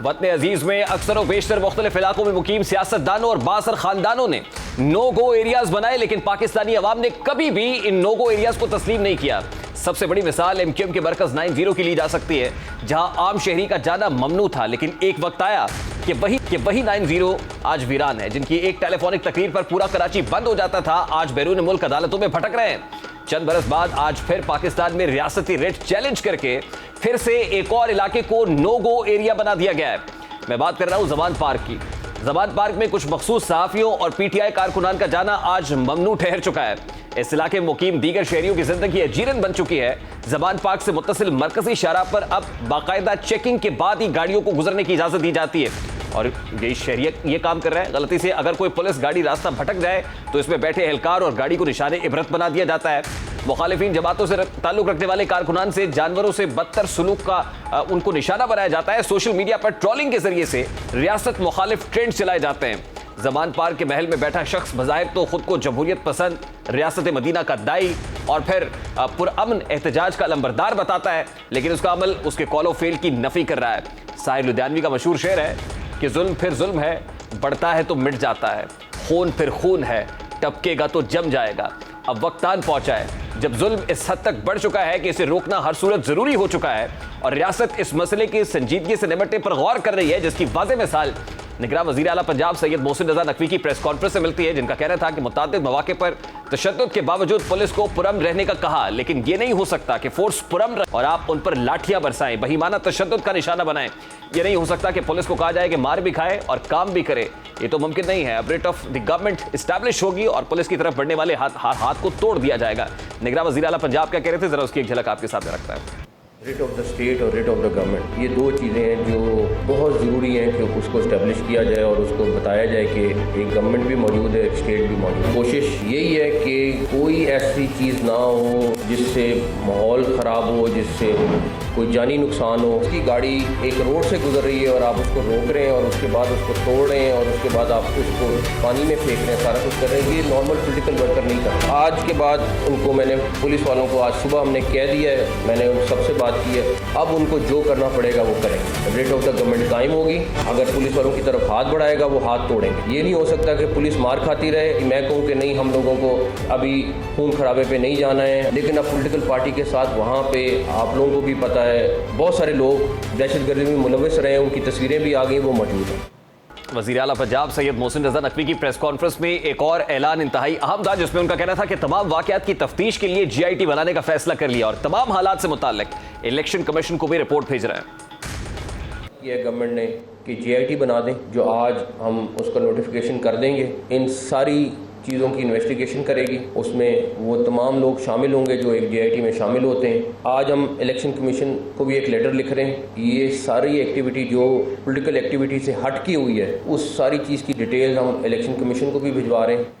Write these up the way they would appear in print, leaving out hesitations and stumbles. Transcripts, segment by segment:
वतन अजीज में अक्सर व बेशतर मुख्तलिफ इलाकों में मुकीम सियासतदानों और बासर खानदानों ने नो गो एरियाज बनाए, लेकिन पाकिस्तानी अवाम ने कभी भी इन नो गो एरियाज को तस्लीम नहीं किया। सबसे बड़ी मिसाल MQM के मरकज 90 की ली जा सकती है, जहां आम शहरी का जाना ममनू था, लेकिन एक वक्त आया कि वही 90 आज वीरान है। जिनकी एक टेलीफोनिक तकरीर पर पूरा कराची बंद हो जाता था, आज बैरून मुल्क अदालतों में भटक रहे हैं। चंद बरस बाद आज फिर पाकिस्तान में रियासती रेट चैलेंज करके फिर से एक और इलाके को नो गो एरिया बना दिया गया है। मैं बात कर रहा हूं जमान पार्क की। जमान पार्क में कुछ मखसूस सहाफियों और PTI कारकुनान का जाना आज ममनू ठहर चुका है। इस इलाके में मुकीम दीगर शहरियों की जिंदगी अजीरन बन चुकी है। जमान पार्क से मुत्तसिल मरकजी शाहराह पर अब बाकायदा चेकिंग के बाद ही गाड़ियों को गुजरने की इजाजत दी जाती है, और यही शहरियत ये काम कर रहा है। गलती से अगर कोई पुलिस गाड़ी रास्ता भटक जाए तो इसमें बैठे एहलकार और गाड़ी को निशाने इबरत बना दिया जाता है। मुखालिफिन जमातों से ताल्लुक रखने वाले कारकुनान से जानवरों से बदतर सुलूक का उनको निशाना बनाया जाता है। सोशल मीडिया पर ट्रोलिंग के जरिए से रियासत मुखालिफ ट्रेंड चलाए जाते हैं। जमान पार्क के महल में बैठा शख्स बज़ाहिर तो खुद को जमहूरियत पसंद, रियासत मदीना का दाई और फिर पुरअमन एहतजाज का लंबरदार बताता है, लेकिन उसका अमल उसके कॉलो फेल की नफी कर रहा है। साहिर लुधियानवी का मशहूर शेर है कि जुल्म फिर जुल्म है, बढ़ता है तो मिट जाता है, खून फिर खून है, टपकेगा तो जम जाएगा। अब वक्त आन पहुंचा है जब जुल्म इस हद तक बढ़ चुका है कि इसे रोकना हर सूरत जरूरी हो चुका है, और रियासत इस मसले की संजीदगी से निपटने पर गौर कर रही है, जिसकी वाज़ेह मिसाल निगरान वज़ीर आला पंजाब सैयद मोहसिन रज़ा नकवी की प्रेस कॉन्फ्रेंस से मिलती है, जिनका कहना था कि मुतादिद मौके पर तशद्दुद के बावजूद पुलिस को पुरअमन रहने का कहा, लेकिन यह नहीं हो सकता कि फोर्स पुरअमन रहे और आप उन पर लाठियां बरसाएं, बहीमाना तशद्दुद का निशाना बनाएं। यह नहीं हो सकता कि पुलिस को कहा जाए कि मार भी खाए और काम भी करे, ये तो मुमकिन नहीं है। अब rate of the government establish होगी और पुलिस की तरफ बढ़ने वाले हाथ को तोड़ दिया जाएगा। निगरान वज़ीर आला पंजाब क्या कह रहे थे, जरा उसकी एक झलक आपके सामने रखता है। रेट ऑफ द स्टेट और रेट ऑफ द गवर्नमेंट, ये दो चीज़ें हैं जो बहुत ज़रूरी हैं कि उसको इस्टेब्लिश किया जाए और उसको बताया जाए कि एक गवर्नमेंट भी मौजूद है, एक स्टेट भी मौजूद है। कोशिश यही है कि कोई ऐसी चीज़ ना हो जिससे माहौल ख़राब हो, जिससे कोई जानी नुकसान हो। उसकी गाड़ी एक रोड से गुजर रही है और आप उसको रोक रहे हैं और उसके बाद उसको तोड़ रहे हैं और उसके बाद आप उसको पानी में फेंक रहे हैं, सारा कुछ कर रहे हैं, ये नॉर्मल पॉलिटिकल वर्कर नहीं करता। आज के बाद उनको मैंने पुलिस वालों को आज सुबह हमने कह दिया है, मैंने उन सबसे बात की है, अब उनको जो करना पड़ेगा वो करेंगे। रेट ऑफ द गवर्नमेंट कायम होगी, अगर पुलिस वालों की तरफ हाथ बढ़ाएगा वो हाथ तोड़ेंगे। ये नहीं हो सकता कि पुलिस मार खाती रहे। मैं कहूँ कि नहीं, हम लोगों को अभी खून खराबे पे नहीं जाना है, लेकिन अब पॉलिटिकल पार्टी के साथ वहाँ पे आप लोगों को भी पता है बहुत सारे लोग दहशतगर्दी में मुलविस रहे हैं, उनकी तस्वीरें भी आ गई, वो मौजूद हैं। वज़ीर आला पंजाब सैयद मोहसिन रज़ा नकवी की प्रेस कॉन्फ्रेंस में एक और ऐलान इंतहाई अहम था, जिसमें उनका कहना था कि तमाम वाक़यात की तफ्तीश के लिए GIT बनाने का फैसला कर लिया और तमाम हालात से मुताल्लिक इलेक्शन कमीशन को भी रिपोर्ट भेज रहे हैं। यह गवर्नमेंट ने कि GIT बना दें, जो आज हम उसका नोटिफिकेशन कर देंगे, इन सारी चीज़ों की इन्वेस्टिगेशन करेगी, उसमें वो तमाम लोग शामिल होंगे जो एक GIT में शामिल होते हैं। आज हम इलेक्शन कमीशन को भी एक लेटर लिख रहे हैं, ये सारी एक्टिविटी जो पॉलिटिकल एक्टिविटी से हट की हुई है, उस सारी चीज़ की डिटेल हम इलेक्शन कमीशन को भी भिजवा रहे हैं।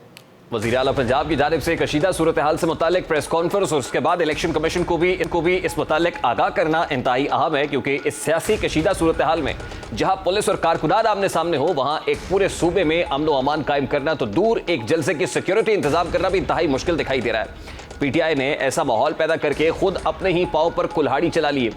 वज़ीर आला पंजाब की जानिब से कशीदा सूरत हाल से मुतालिक प्रेस कॉन्फ्रेंस और उसके बाद इलेक्शन कमीशन को भी इस मुतालिक आगाह करना इंतहाई अहम है, क्योंकि इस सियासी कशीदा सूरत हाल में जहां पुलिस और कारकुनान आमने सामने हो, वहां एक पूरे सूबे में अमन व अमान कायम करना तो दूर, एक जलसे की सिक्योरिटी इंतजाम करना भी इंतहाई मुश्किल दिखाई दे रहा है। PTI ने ऐसा माहौल पैदा करके खुद अपने ही पाँव पर कुल्हाड़ी चला लिए।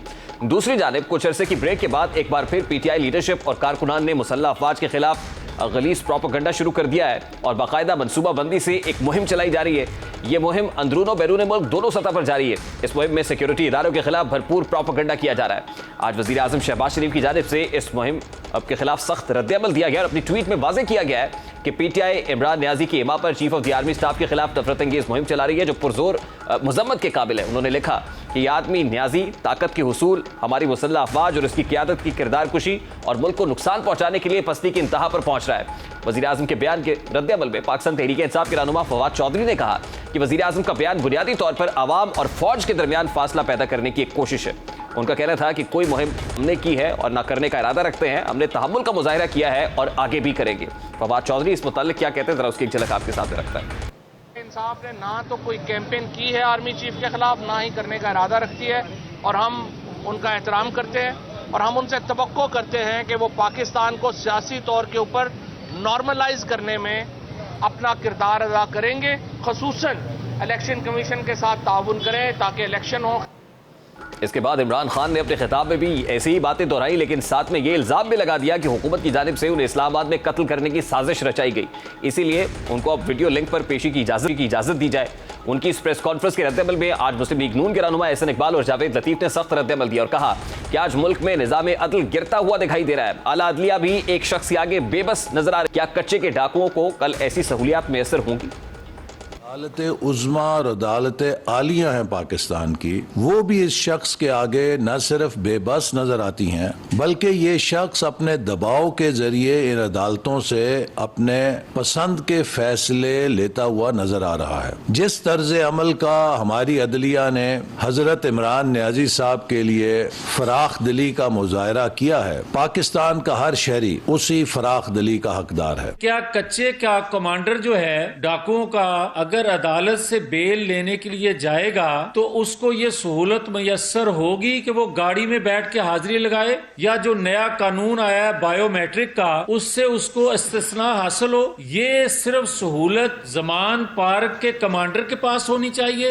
दूसरी जानिब कुछ अरसे की ब्रेक के बाद एक बार फिर PTI लीडरशिप और कारकुनान ने मुसल्लह अफवाज के खिलाफ गलीज प्रोपेगेंडा शुरू कर दिया है और बाकायदा मनसूबाबंदी से एक मुहिम चलाई जा रही है। यह मुहिम अंदरून और बैरून मुल्क दोनों सतह पर जारी है। इस मुहिम में सिक्योरिटी इदारों के खिलाफ भरपूर प्रोपेगेंडा किया जा रहा है। आज वज़ीर आज़म शहबाज शरीफ की जानिब से इस मुहिम के खिलाफ सख्त रद्द-ए-अमल दिया गया और अपनी ट्वीट में वाज़ेह किया गया है कि PTI इमरान नियाजी की इमा पर chief of the army staff के खिलाफ नफरत अंगेज मुहिम चला रही है, जो पुरजोर मजम्मत के काबिल है। उन्होंने लिखा कि यह आदमी नियाजी ताकत के हुसूल, हमारी मुसल्लह अफवाज और इसकी क़यादत की किरदार कुशी और मुल्क को नुकसान पहुंचाने के लिए पस्ती की इंतहा पर पहुंच रहा है। वज़ीर आज़म के बयान के रद्द-ए-अमल में पाकिस्तान तहरीक-ए-इंसाफ के रहनुमा फवाद चौधरी ने कहा कि वज़ीर आज़म का बयान बुनियादी तौर पर आवाम और फौज के दरमियान फासला पैदा करने की एक कोशिश है। उनका कहना था कि कोई मुहिम हमने की है और ना करने का इरादा रखते हैं, हमने तहम्मुल का मुजाहिरा किया है और आगे भी करेंगे। फवाद चौधरी इस मुताल्लिक क्या कहते हैं, जरा उसकी एक झलक आपके सामने रखता है। इंसाफ ने ना तो कोई कैंपेन की है आर्मी चीफ के खिलाफ, ना ही करने का इरादा रखती है, और हम उनका एहतराम करते हैं और हम उनसे तवक्को करते हैं कि वो पाकिस्तान को सियासी तौर के ऊपर नॉर्मलाइज करने में अपना किरदार अदा करेंगे, खसूसन इलेक्शन कमीशन के साथ ताउन करें ताकि इलेक्शन हो। इसके बाद इमरान खान ने अपने खिताब में भी ऐसी ही बातें दोहराई, लेकिन साथ में ये इल्जाम भी लगा दिया कि हुकूमत की जानिब से उन्हें इस्लामाबाद में कत्ल करने की साजिश रचाई गई, इसीलिए उनको अब वीडियो लिंक पर पेशी की इजाजत दी जाए। उनकी इस प्रेस कॉन्फ्रेंस के रद्दअमल में आज मुस्लिम लीग नून के रहनुमा एहसन इकबाल और जावेद लतीफ ने सख्त रद्दअमल दिया और कहा कि आज मुल्क में निजाम अदल गिरता हुआ दिखाई दे रहा है। आला अदलिया भी एक शख्स के आगे बेबस नजर आ रही है। क्या कच्चे के डाकुओं को कल ऐसी सहूलियात मैसर होंगी? अदालत उज़्मा और अदालत आलिया हैं पाकिस्तान की, वो भी इस शख्स के आगे न सिर्फ बेबस नजर आती हैं, बल्कि ये शख्स अपने दबाव के जरिए इन अदालतों से अपने पसंद के फैसले लेता हुआ नजर आ रहा है। जिस तर्ज अमल का हमारी अदलिया ने हजरत इमरान नियाजी साहब के लिए फराख दिली का मुजाहरा किया है, पाकिस्तान का हर शहरी उसी फराख दिली का हकदार है। क्या कच्चे का कमांडर जो है डाकुओं का अगर अदालत से बेल लेने के लिए जाएगा तो उसको ये सहूलत मैसर होगी कि वो गाड़ी में बैठ के हाजिरी लगाए, या जो नया कानून आया है बायोमेट्रिक का उससे उसको इस्तिस्ना हासिल हो? ये सिर्फ सहूलत जमान पार्क के कमांडर के पास होनी चाहिए।